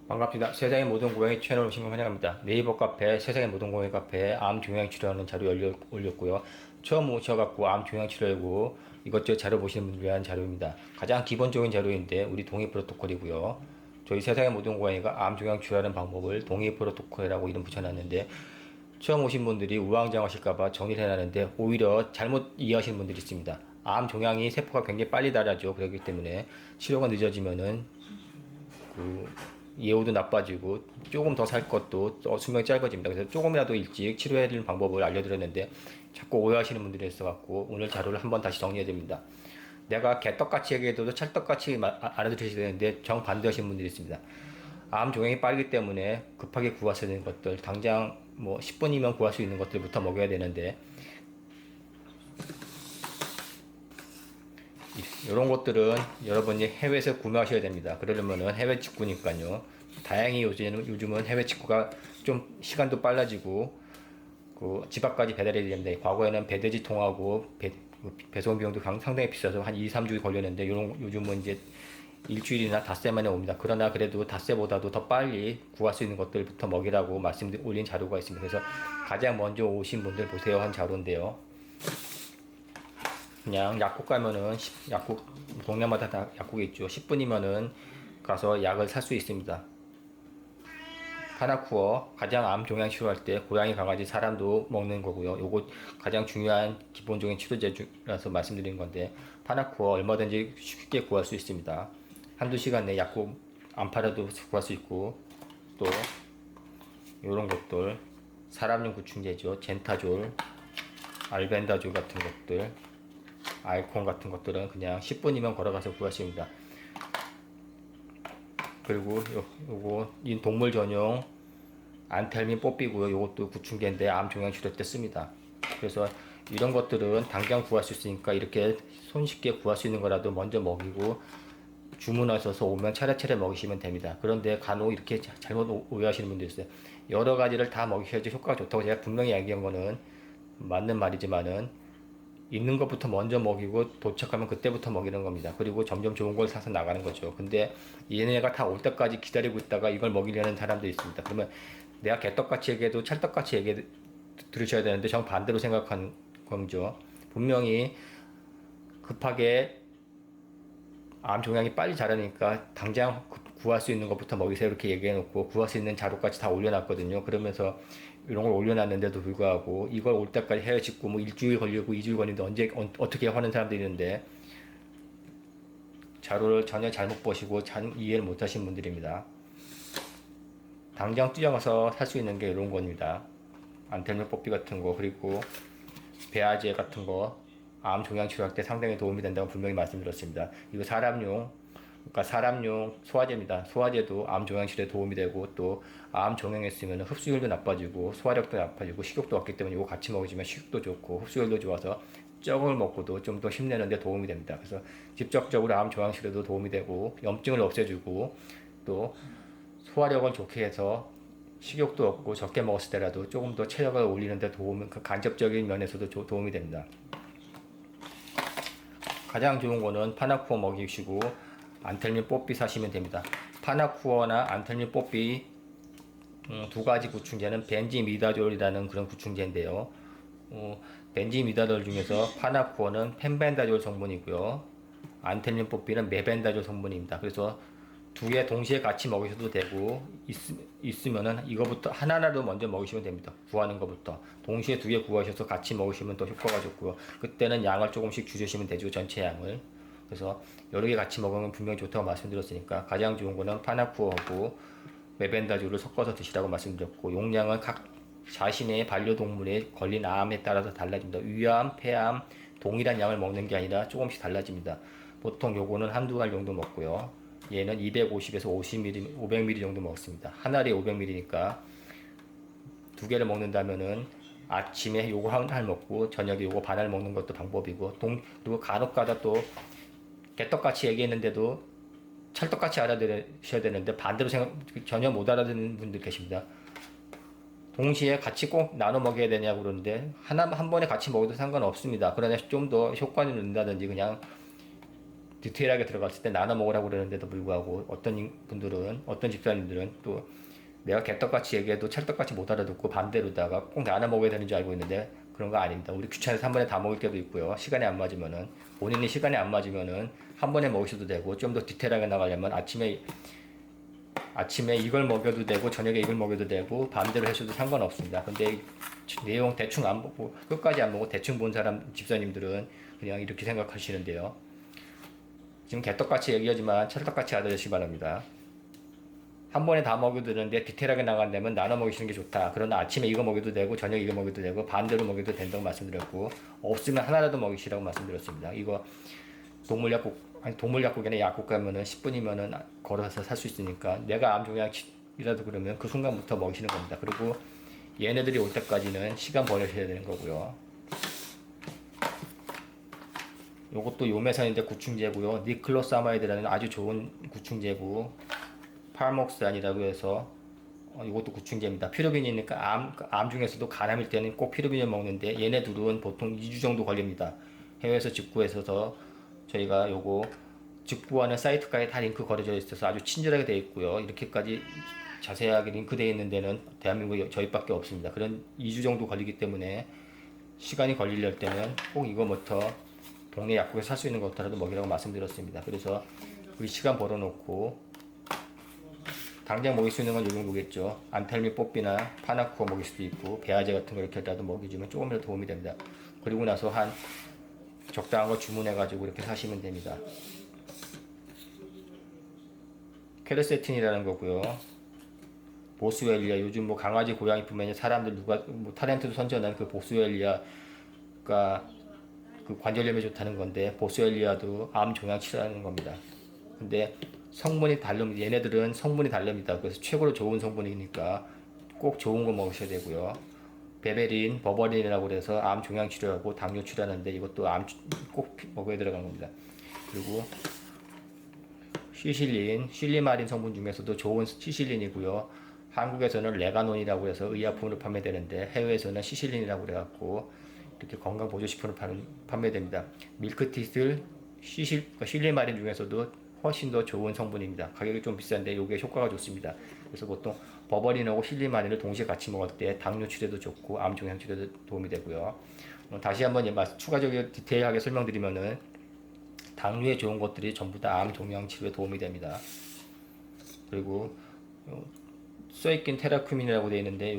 반갑습니다. 세상의 모든 고양이 채널 오신 걸 환영합니다. 네이버 카페 세상의 모든 고양이 카페에 암 종양 치료하는 자료 올렸고요. 처음 오셔갖고 암 종양 치료하고 이것저것 자료 보시는 분들 위한 자료입니다. 가장 기본적인 자료인데 우리 동의 프로토콜이고요. 저희 세상의 모든 고양이가 암 종양 치료하는 방법을 동의 프로토콜이라고 이름 붙여놨는데 처음 오신 분들이 우왕좌왕하실까봐 정리를 해놨는데 오히려 잘못 이해하시는 분들이 있습니다. 암 종양이 세포가 굉장히 빨리 자라죠. 그렇기 때문에 치료가 늦어지면은 그 예후도 나빠지고 조금 더 살 것도 수명이 짧아집니다. 그래서 조금이라도 일찍 치료해야 되는 방법을 알려드렸는데 자꾸 오해하시는 분들이 있어갖고 오늘 자료를 한번 다시 정리해야 됩니다. 내가 개떡같이 얘기해도 찰떡같이 알아들으셔야 되는데 정반대 하시는 분들이 있습니다. 암 종양이 빠르기 때문에 급하게 구하셔야 되는 것들, 당장 뭐 10분이면 구할 수 있는 것들부터 먹여야 되는데 이런 것들은 여러분이 해외에서 구매하셔야 됩니다. 그러려면은 해외 직구니까요. 다행히 요즘은 해외 직구가 좀 시간도 빨라지고 그 집 앞까지 배달이 됩니다. 과거에는 배대지 통하고 배송 비용도 상당히 비싸서 한 2, 3주 걸렸는데 요즘은 이제 일주일이나 닷새 만에 옵니다. 그러나 그래도 닷새보다도 더 빨리 구할 수 있는 것들부터 먹이라고 올린 자료가 있습니다. 그래서 가장 먼저 오신 분들 보세요 한 자료인데요. 그냥 약국 가면은 약국 동네마다 다 약국이 있죠. 10분이면은 가서 약을 살 수 있습니다. 파나쿠어 가장 암 종양 치료할 때 고양이, 강아지, 사람도 먹는 거고요. 요거 가장 중요한 기본적인 치료제라서 말씀드린 건데 파나쿠어 얼마든지 쉽게 구할 수 있습니다. 한두 시간 내에 약국 안 팔아도 구할 수 있고 또 요런 것들 사람용 구충제죠. 젠타졸, 알벤다졸 같은 것들 아이콘 같은 것들은 그냥 10분이면 걸어가서 구하십니다. 그리고 요거 동물 전용 안텔민 뽀삐고요. 요것도 구충제인데 암 종양 치료 때 씁니다. 그래서 이런 것들은 당장 구할 수 있으니까 이렇게 손쉽게 구할 수 있는 거라도 먼저 먹이고 주문하셔서 오면 차례차례 먹이시면 됩니다. 그런데 간혹 이렇게 잘못 오해하시는 분도 있어요. 여러 가지를 다 먹이셔야지 효과가 좋다고 제가 분명히 얘기한 거는 맞는 말이지만은 있는 것부터 먼저 먹이고 도착하면 그때부터 먹이는 겁니다. 그리고 점점 좋은 걸 사서 나가는 거죠. 근데 얘네가 다 올 때까지 기다리고 있다가 이걸 먹이려는 사람도 있습니다. 그러면 내가 개떡같이 얘기해도 찰떡같이 들으셔야 되는데 정반대로 생각한 거죠. 분명히 급하게 암 종양이 빨리 자라니까 당장 구할 수 있는 것부터 먹이세요 이렇게 얘기해 놓고 구할 수 있는 자료까지 다 올려놨거든요. 그러면서 이런 걸 올려놨는데도 불구하고 이걸 올 때까지 헤어짓고 뭐 일주일 걸리고 2주일 걸리는데 어떻게 하는 사람들이 있는데 자료를 전혀 잘못 보시고 이해를 못 하신 분들입니다. 당장 뛰어가서 살 수 있는 게 이런 겁니다. 안텔미 뽀삐 같은 거 그리고 배아제 같은 거 암 종양 치료할 때 상당히 도움이 된다고 분명히 말씀드렸습니다. 이거 그러니까 사람용 소화제입니다. 소화제도 암 종양 치료에 도움이 되고 또 암 종양했으면 흡수율도 나빠지고 소화력도 나빠지고 식욕도 없기 때문에 이거 같이 먹으시면 식욕도 좋고 흡수율도 좋아서 적을 먹고도 좀 더 힘내는데 도움이 됩니다. 그래서 직접적으로 암 종양 치료도 도움이 되고 염증을 없애주고 또 소화력을 좋게 해서 식욕도 없고 적게 먹었을 때라도 조금 더 체력을 올리는데 그 간접적인 면에서도 도움이 됩니다. 가장 좋은 거는 파나쿠어 먹이시고 안텔민 뽀삐 사시면 됩니다. 파나쿠어나 안텔민 뽀삐 두 가지 구충제는 벤지미다졸이라는 그런 구충제인데요. 벤지미다졸 중에서 파나쿠어는 펜벤다졸 성분이고요. 안텔민 뽀삐는 메벤다졸 성분입니다. 그래서 두 개 동시에 같이 먹으셔도 되고 있으면은 이거부터 하나라도 먼저 먹으시면 됩니다. 구하는 것부터 동시에 두 개 구하셔서 같이 먹으시면 더 효과가 좋고요. 그때는 양을 조금씩 줄이시면 되죠. 전체 양을. 그래서 여러 개 같이 먹으면 분명히 좋다고 말씀드렸으니까 가장 좋은 거는 파나쿠어하고 메벤다졸을 섞어서 드시라고 말씀드렸고 용량은 각 자신의 반려동물에 걸린 암에 따라서 달라집니다. 위암, 폐암 동일한 양을 먹는 게 아니라 조금씩 달라집니다. 보통 요거는 한두 알 정도 먹고요. 얘는 250에서 50ml, 500ml 정도 먹습니다. 한 알이 500ml니까 두 개를 먹는다면은 아침에 요거 한 알 먹고 저녁에 요거 반 알 먹는 것도 방법이고 그리고 간혹가다 또 개떡같이 얘기했는데도 찰떡같이 알아들으셔야 되는데 반대로 전혀 못 알아듣는 분들 계십니다. 동시에 같이 꼭 나눠 먹여야 되냐고 그러는데 한 번에 같이 먹어도 상관없습니다. 그러나 좀 더 효과를 낸다든지 그냥 디테일하게 들어갔을 때 나눠 먹으라고 그러는데도 불구하고 어떤 집사님들은 또 내가 개떡같이 얘기해도 찰떡같이 못 알아듣고 반대로다가 꼭 나눠 먹어야 되는 줄 알고 있는데 그런 거 아닙니다. 우리 귀찮아서 한 번에 다 먹을 때도 있고요. 시간이 안 맞으면은 본인이 시간이 안 맞으면은 한 번에 먹으셔도 되고 좀 더 디테일하게 나가려면 아침에 이걸 먹여도 되고 저녁에 이걸 먹여도 되고 반대로 하셔도 상관없습니다. 근데 내용 대충 안 보고 끝까지 안 보고 대충 본 사람 집사님들은 그냥 이렇게 생각하시는데요. 지금 개떡같이 얘기하지만 찰떡같이 알아주시기 바랍니다. 한 번에 다 먹여도 되는데 디테일하게 나간다면 나눠 먹이시는 게 좋다. 그러나 아침에 이거 먹여도 되고 저녁에 이거 먹여도 되고 반대로 먹여도 된다고 말씀드렸고 없으면 하나라도 먹이시라고 말씀드렸습니다. 이거 동물 약국이나 약국 가면은 10분이면은 걸어서 살 수 있으니까 내가 암종약이라도 그러면 그 순간부터 먹이시는 겁니다. 그리고 얘네들이 올 때까지는 시간 버려셔야 되는 거고요. 요것도 요매산인데 구충제고요. 니클로사마이드라는 아주 좋은 구충제고 팔목산이라고 해서 이것도 구충제입니다. 피루빈이니까 암 중에서도 간암일 때는 꼭 피루빈을 먹는데 얘네 둘은 보통 2주 정도 걸립니다. 해외에서 직구해서 저희가 요거 직구하는 사이트까지 다 링크 걸어져 있어서 아주 친절하게 되어 있고요. 이렇게까지 자세하게 링크되어 있는 데는 대한민국에 저희밖에 없습니다. 그런 2주 정도 걸리기 때문에 시간이 걸리려 때는 꼭 이거부터 동네 약국에서 살 수 있는 것부터라도 먹이라고 말씀드렸습니다. 그래서 우리 시간 벌어놓고 당장 먹일 수 있는 건 이 정도겠죠. 안탈미 뽀삐나 파나쿠어 먹일 수도 있고 배아제 같은 거 이렇게라도 먹여주면 조금이라도 도움이 됩니다. 그리고 나서 한 적당한 거 주문해가지고 이렇게 사시면 됩니다. 케르세틴이라는 거고요. 보스웰리아 요즘 뭐 강아지 고양이 품에 사람들 누가 뭐 타렌트도 선전한 그 보스웰리아가 그 관절염에 좋다는 건데 보스웰리아도 암 종양 치료하는 겁니다. 근데 성분이 다릅니다. 얘네들은 성분이 다릅니다. 그래서 최고로 좋은 성분이니까 꼭 좋은 거 먹으셔야 되고요. 베베린, 버버린이라고 그래서 암 종양 치료하고 당뇨 치료하는데 이것도 암 꼭 먹어야 들어간 겁니다. 그리고 시실린, 실리마린 성분 중에서도 좋은 시실린이고요. 한국에서는 레가논이라고 해서 의약품으로 판매되는데 해외에서는 시실린이라고 그래갖고 이렇게 건강 보조식품으로 판매됩니다. 밀크티슬, 실리마린 중에서도 훨씬 더 좋은 성분입니다. 가격이 좀 비싼데 이게 효과가 좋습니다. 그래서 보통 버버린하고 실리마린을 동시에 같이 먹을 때 당뇨 치료도 좋고 암 종양 치료도 도움이 되고요. 다시 한번 추가적으로 디테일하게 설명드리면은 당뇨에 좋은 것들이 전부 다 암 종양 치료에 도움이 됩니다. 그리고 써있긴 테라큐민이라고 되어 있는데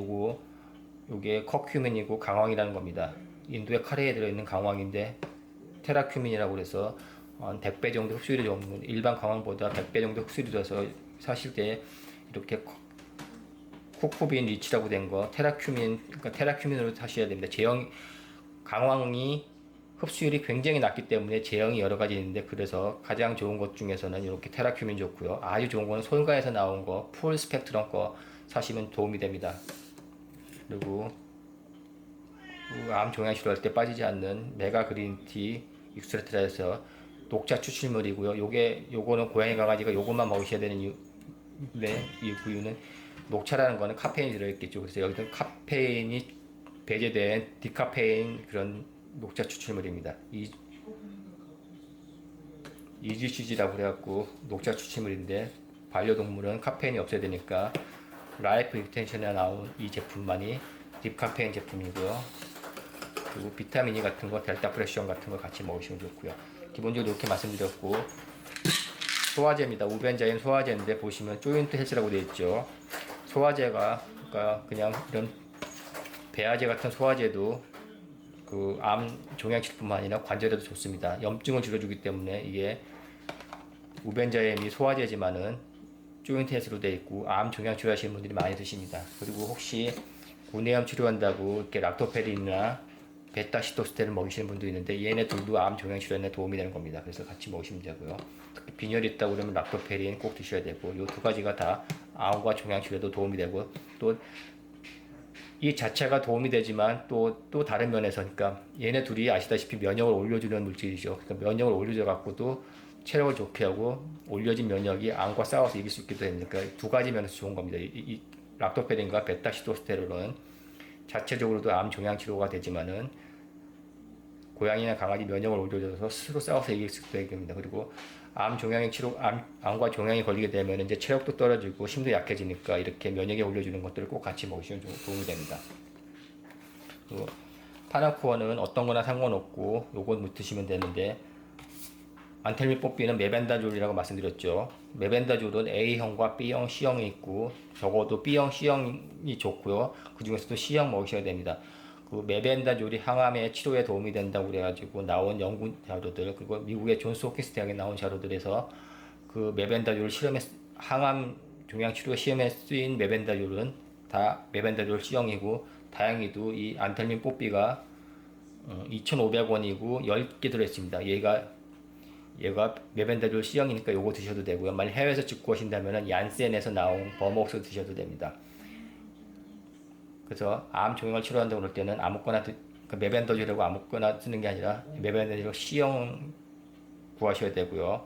요게 커큐민이고 강황이라는 겁니다. 인도의 카레에 들어있는 강황인데 테라큐민이라고 그래서 100배 정도 흡수율이 좋은 일반 강황보다 100배 정도 흡수율이 돼서 사실 때 이렇게 쿠쿠빈 리치라고 된 거 그러니까 테라큐민으로 사셔야 됩니다. 강황이 흡수율이 굉장히 낮기 때문에 제형이 여러 가지 있는데 그래서 가장 좋은 것 중에서는 이렇게 테라큐민 좋고요. 아주 좋은 거는 솔가에서 나온 거 풀 스펙트럼 거 사시면 도움이 됩니다. 그리고 암 종양 치료할 때 빠지지 않는 메가 그린티 익스트라트라에서 녹차 추출물이고요. 요거는 고양이 강아지가 요것만 먹으셔야 되는 이유는 녹차라는 거는 카페인이 들어있겠죠. 그래서 여기는 카페인이 배제된 디카페인 그런 녹차 추출물입니다. EGCG라고 그래갖고 녹차 추출물인데 반려동물은 카페인이 없어야 되니까 라이프 익스텐션에 나온 이 제품만이 딥카페인 제품이고요. 그리고 비타민 E 같은 거, 델타 프레시온 같은 거 같이 먹으시면 좋고요. 기본적으로 이렇게 말씀드렸고 소화제입니다. 우벤자인 소화제인데 보시면 조인트 헬스라고 되어 있죠. 소화제가 그러니까 그냥 이런 배아제 같은 소화제도 그 암 종양치료뿐만 아니라 관절에도 좋습니다. 염증을 줄여주기 때문에 이게 우벤자임이 소화제지만은 조인트 헬스로 되어 있고 암 종양 치료하시는 분들이 많이 드십니다. 그리고 혹시 구내염 치료한다고 이렇게 락토페린이나 베타시토스테를 먹이시는 분도 있는데 얘네 둘도 암 종양 치료에 도움이 되는 겁니다. 그래서 같이 먹으시면 되고요. 특히 빈혈이 있다고 그러면 락토페린 꼭 드셔야 되고 이 두 가지가 다 암과 종양 치료에도 도움이 되고 또 이 자체가 도움이 되지만 또 다른 면에서 그러니까 얘네 둘이 아시다시피 면역을 올려주는 물질이죠. 그러니까 면역을 올려줘 갖고도 체력을 좋게 하고 올려진 면역이 암과 싸워서 이길 수 있기도 됩니다. 그러니까 두 가지 면에서 좋은 겁니다. 이 락토페린과 베타시토스테론은 자체적으로도 암 종양 치료가 되지만은 고양이나 강아지 면역을 올려줘서 스스로 싸워서 이길 수도 있습니다. 그리고 암과 종양이 걸리게 되면 이제 체력도 떨어지고 힘도 약해지니까 이렇게 면역에 올려주는 것들을 꼭 같이 먹으시면 도움이 됩니다. 그리고 파나쿠어는 어떤 거나 상관없고 요것 묻히시면 되는데, 안텔미 뽀삐는 메벤다졸이라고 말씀드렸죠. 메벤다졸은 A형과 B형, C형이 있고 적어도 B형, C형이 좋고요. 그 중에서도 C형 먹으셔야 됩니다. 그 메벤다졸이 항암의 치료에 도움이 된다고 그래가지고 나온 연구 자료들, 그리고 미국의 존스 홉킨스 대학에 나온 자료들에서 그 메벤다졸 항암 종양 치료 시험에 쓰인 메벤다졸은 다 메벤다졸 C형이고, 다행히도 이 안텔민 뽀삐가 2,500원이고 10개 들어있습니다. 얘가 메벤다졸 C형이니까 요거 드셔도 되고요. 만약 해외에서 직구하신다면 얀센에서 나온 버목스 드셔도 됩니다. 그래서 암 종양을 치료한다고 그럴 때는 아무거나 메벤다졸이라고 아무거나 쓰는 게 아니라 메벤다졸 C형 구하셔야 되고요.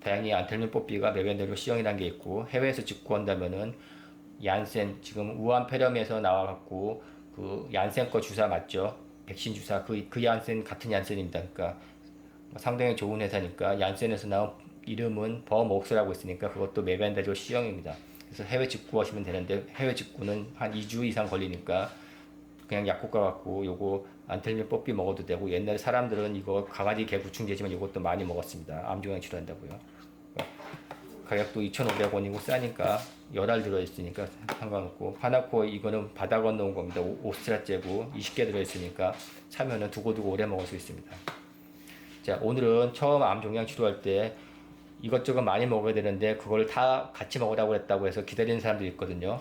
다행히 안텔민 뽀삐가 메벤다졸 C형이라는 게 있고, 해외에서 직구한다면은 얀센, 지금 우한 폐렴에서 나와갖고 그 얀센 거 주사 맞죠? 백신 주사, 그 얀센 같은 얀센입니다. 그러니까 상당히 좋은 회사니까 얀센에서 나온 이름은 버목스라고 있으니까 그것도 메벤다졸 C형입니다. 그래서 해외 직구하시면 되는데, 해외 직구는 한 2주 이상 걸리니까 그냥 약국 가갖고 요거 안텔민 뽀삐 먹어도 되고, 옛날에 사람들은 이거 강아지 개 구충제지만 이것도 많이 먹었습니다. 암종양 치료한다고요. 가격도 2,500원이고 싸니까 열알 들어있으니까 상관없고, 파나코어 이거는 바다 건너온 겁니다. 오스트라제고 20개 들어있으니까 사면은 두고두고 오래 먹을 수 있습니다. 자, 오늘은 처음 암 종양 치료할 때 이것저것 많이 먹어야 되는데 그걸 다 같이 먹으라고 했다고 해서 기다리는 사람들이 있거든요.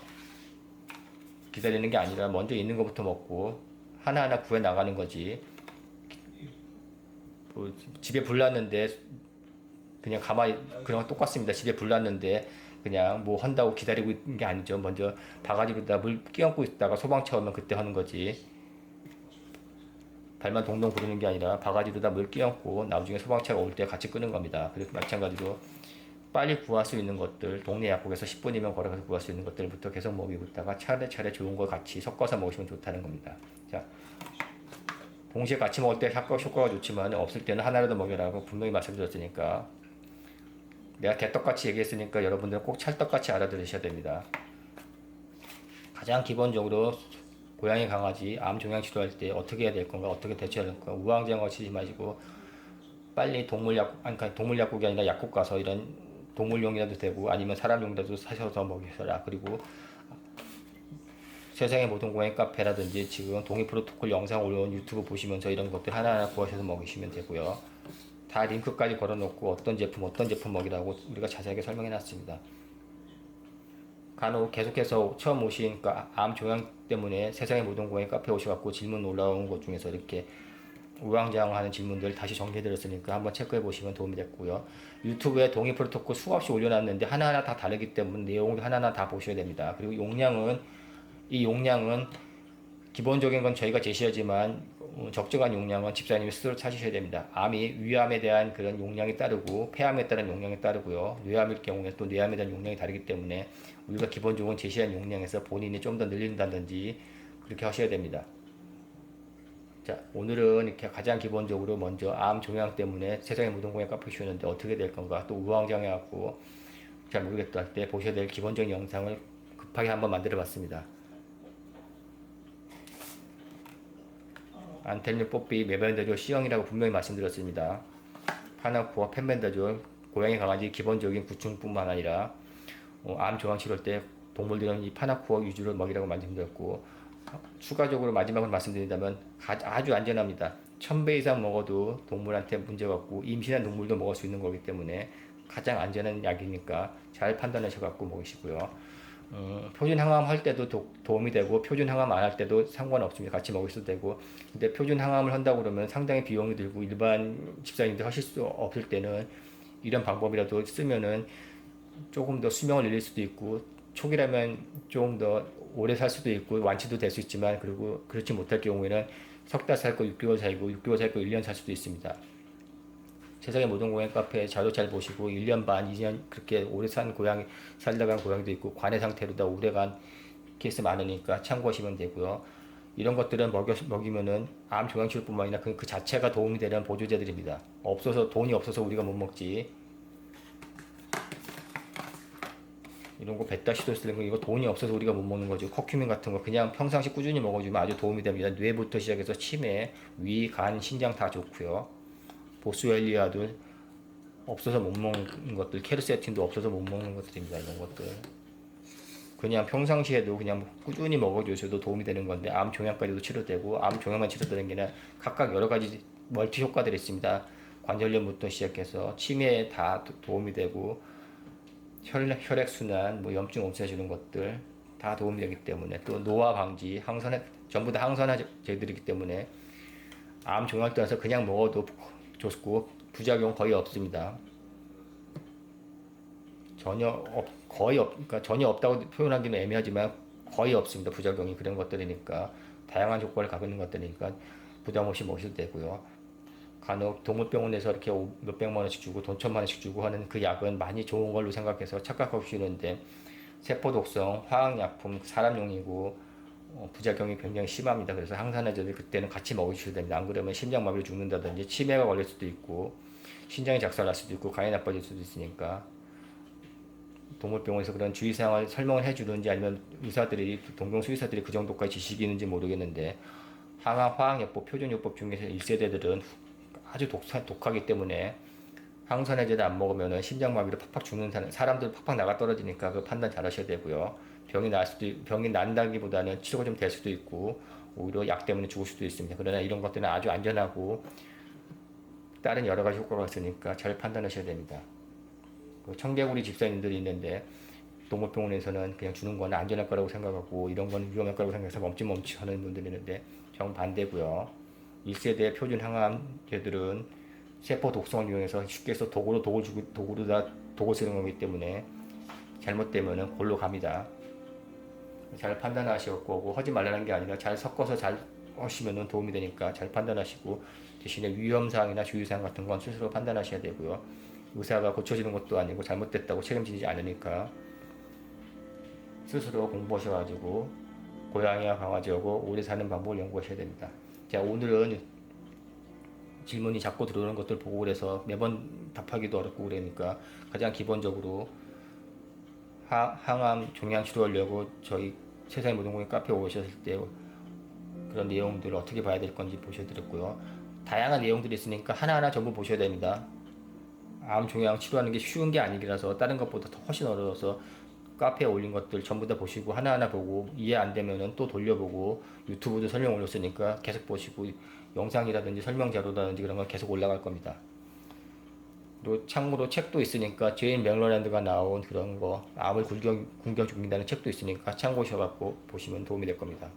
기다리는 게 아니라 먼저 있는 것부터 먹고 하나하나 구해 나가는 거지. 뭐 집에 불 났는데 그냥 가만히, 그런 거 똑같습니다. 집에 불 났는데 그냥 뭐 한다고 기다리고 있는 게 아니죠. 먼저 바가지로다 물 끼얹고 있다가 소방차 오면 그때 하는 거지. 발만 동동 구르는 게 아니라 바가지로다 물 끼얹고 나중에 소방차가 올 때 같이 끄는 겁니다. 그리고 마찬가지로 빨리 구할 수 있는 것들, 동네 약국에서 10분이면 걸어가서 구할 수 있는 것들부터 계속 먹이고 있다가 차례차례 좋은 거 같이 섞어서 먹으시면 좋다는 겁니다. 자, 동시에 같이 먹을 때 효과가 좋지만 없을 때는 하나라도 먹여라고 분명히 말씀드렸으니까, 내가 대떡같이 얘기했으니까 여러분들은 꼭 찰떡같이 알아들으셔야 됩니다. 가장 기본적으로 고양이, 강아지 암 종양 치료할 때 어떻게 해야 될 건가, 어떻게 대처해야 될 건가, 우왕좌왕 치지 마시고 빨리 동물 약국이 아니라 약국 가서 이런 동물용이라도 되고 아니면 사람용이라도 사셔서 먹이셔라. 그리고 세상의 모든 고양이 카페라든지 지금 동의 프로토콜 영상 올려온 유튜브 보시면서 이런 것들 하나하나 구하셔서 먹이시면 되고요. 다 링크까지 걸어놓고 어떤 제품 먹이라고 우리가 자세하게 설명해 놨습니다. 간혹 계속해서 처음 오신 암 종양 때문에 세상의 모든 고양이 카페 오셔갖고 질문 올라온 것 중에서 이렇게 우왕좌왕하는 질문들 다시 정리해드렸으니까 한번 체크해 보시면 도움이 됐고요. 유튜브에 동의 프로토콜 수없이 올려놨는데 하나하나 다 다르기 때문에 내용을 하나하나 다 보셔야 됩니다. 그리고 이 용량은 기본적인 건 저희가 제시하지만 적정한 용량은 집사님이 스스로 찾으셔야 됩니다. 암이 위암에 대한 그런 용량이 따르고 폐암에 따른 용량이 따르고요. 뇌암일 경우에 또 뇌암에 대한 용량이 다르기 때문에 우리가 기본적으로 제시한 용량에서 본인이 좀 더 늘린다든지 그렇게 하셔야 됩니다. 자, 오늘은 이렇게 가장 기본적으로 먼저 암 종양 때문에 세상의 모든 고양이 카페 쉬었는데 어떻게 될 건가, 또 우왕좌왕해갖고 잘 모르겠다 할 때 보셔야 될 기본적인 영상을 급하게 한번 만들어 봤습니다. 안텔민 뽀삐 메벤다졸 C형이라고 분명히 말씀드렸습니다. 파나쿠어 펜벤다졸 고양이, 강아지 기본적인 구충뿐만 아니라 암 종양 치료할 때 동물들은 이 파나쿠어 위주로 먹이라고 말씀드렸고, 추가적으로 마지막으로 말씀드린다면 아주 안전합니다. 1000배 이상 먹어도 동물한테 문제가 없고 임신한 동물도 먹을 수 있는 거기 때문에 가장 안전한 약이니까 잘 판단하셔 갖고 먹으시고요. 표준 항암 할 때도 도움이 되고 표준 항암 안 할 때도 상관없습니다. 같이 먹을 수도 되고. 근데 표준 항암을 한다고 그러면 상당히 비용이 들고 일반 집사님들 하실 수 없을 때는 이런 방법이라도 쓰면은 조금 더 수명을 늘릴 수도 있고, 초기라면 조금 더 오래 살 수도 있고 완치도 될 수 있지만, 그리고 그렇지 못할 경우에는 석 달 살 거 6개월 살고 6개월 살 거 1년 살 수도 있습니다. 세상의 모든 고양이 카페 자료 잘 보시고 1년 반, 2년 그렇게 오래 살다 간 고양이도 있고 관해 상태로 다 오래 간 케이스 많으니까 참고하시면 되고요. 이런 것들은 먹이면은 암 종양치료뿐만 아니라 그 자체가 도움이 되는 보조제들입니다. 없어서 돈이 없어서 우리가 못 먹지. 이런 거 베타시도스 이런 거 이거 돈이 없어서 우리가 못 먹는 거죠. 커큐민 같은 거 그냥 평상시 꾸준히 먹어주면 아주 도움이 됩니다. 뇌부터 시작해서 치매, 위, 간, 신장 다 좋고요. 보스웰리아도 없어서 못 먹는 것들, 케르세틴도 없어서 못 먹는 것들입니다. 이런 것들 그냥 평상시에도 그냥 꾸준히 먹어주셔도 도움이 되는 건데 암 종양까지도 치료되고 암 종양만 치료되는 게 아니라 각각 여러 가지 멀티 효과들이 있습니다. 관절염부터 시작해서 치매에 다 도움이 되고 혈액순환, 뭐 염증 없애주는 것들 다 도움이 되기 때문에 또 노화 방지, 전부 다 항산화제들이기 때문에 암 종양에 따라서 그냥 먹어도 좋고 부작용 거의 없습니다. 그러니까 전혀 없다고 표현하기는 애매하지만 거의 없습니다. 부작용이 그런 것들이니까 다양한 효과를 갖고 있는 것들이니까 부담 없이 먹으셔도 되고요. 간혹 동물병원에서 이렇게 몇백만 원씩 주고 돈 천만 원씩 주고 하는 그 약은 많이 좋은 걸로 생각해서 착각하고 쉬는데 세포 독성, 화학약품, 사람용이고 부작용이 굉장히 심합니다. 그래서 항산화제들 그때는 같이 먹으셔야 됩니다. 안 그러면 심장마비로 죽는다든지 치매가 걸릴 수도 있고 신장이 작살날 수도 있고 간이 나빠질 수도 있으니까 동물병원에서 그런 주의사항을 설명을 해주는지 아니면 동경 수의사들이 그 정도까지 지식이 있는지 모르겠는데 화학요법, 표준요법 중에서 1세대들은 아주 독하기 때문에 항산화제를 안 먹으면 심장마비로 팍팍 죽는 사람들 팍팍 나가 떨어지니까 그 판단 잘 하셔야 되고요. 병이 난다기보다는 치료가 좀 될 수도 있고 오히려 약 때문에 죽을 수도 있습니다. 그러나 이런 것들은 아주 안전하고 다른 여러 가지 효과가 있으니까 잘 판단하셔야 됩니다. 청개구리 집사님들이 있는데 동물병원에서는 그냥 주는 건 안전할 거라고 생각하고 이런 건 위험할 거라고 생각해서 멈칫멈칫 하는 분들이 있는데 정반대고요. 1세대 표준 항암제들은 세포 독성을 이용해서 쉽게 해서 독을 쓰는 거기 때문에 잘못되면 골로 갑니다. 잘 판단하실 거고 하지 말라는 게 아니라 잘 섞어서 잘 하시면 도움이 되니까 잘 판단하시고 대신에 위험사항이나 주의사항 같은 건 스스로 판단하셔야 되고요. 의사가 고쳐지는 것도 아니고 잘못됐다고 책임지지 않으니까 스스로 공부하셔가지고 고양이와 강아지하고 오래 사는 방법을 연구하셔야 됩니다. 자, 오늘은 질문이 자꾸 들어오는 것들 보고 그래서 매번 답하기도 어렵고 그러니까 가장 기본적으로 항암 종양 치료하려고 저희 세상의 모든 공연 카페에 오셨을 때 그런 내용들을 어떻게 봐야 될 건지 보셔드렸고요. 다양한 내용들이 있으니까 하나하나 전부 보셔야 됩니다. 암 종양 치료하는 게 쉬운 게 아니라서 다른 것보다 더 훨씬 어려워서 카페에 올린 것들 전부 다 보시고 하나하나 보고 이해 안 되면은 또 돌려보고 유튜브도 설명 올렸으니까 계속 보시고 영상이라든지 설명 자료라든지 그런 건 계속 올라갈 겁니다. 그리고 참고로 책도 있으니까 제인 맥러랜드가 나온 그런 거 암을 굶겨 죽인다는 책도 있으니까 참고하셔갖고 보시면 도움이 될 겁니다.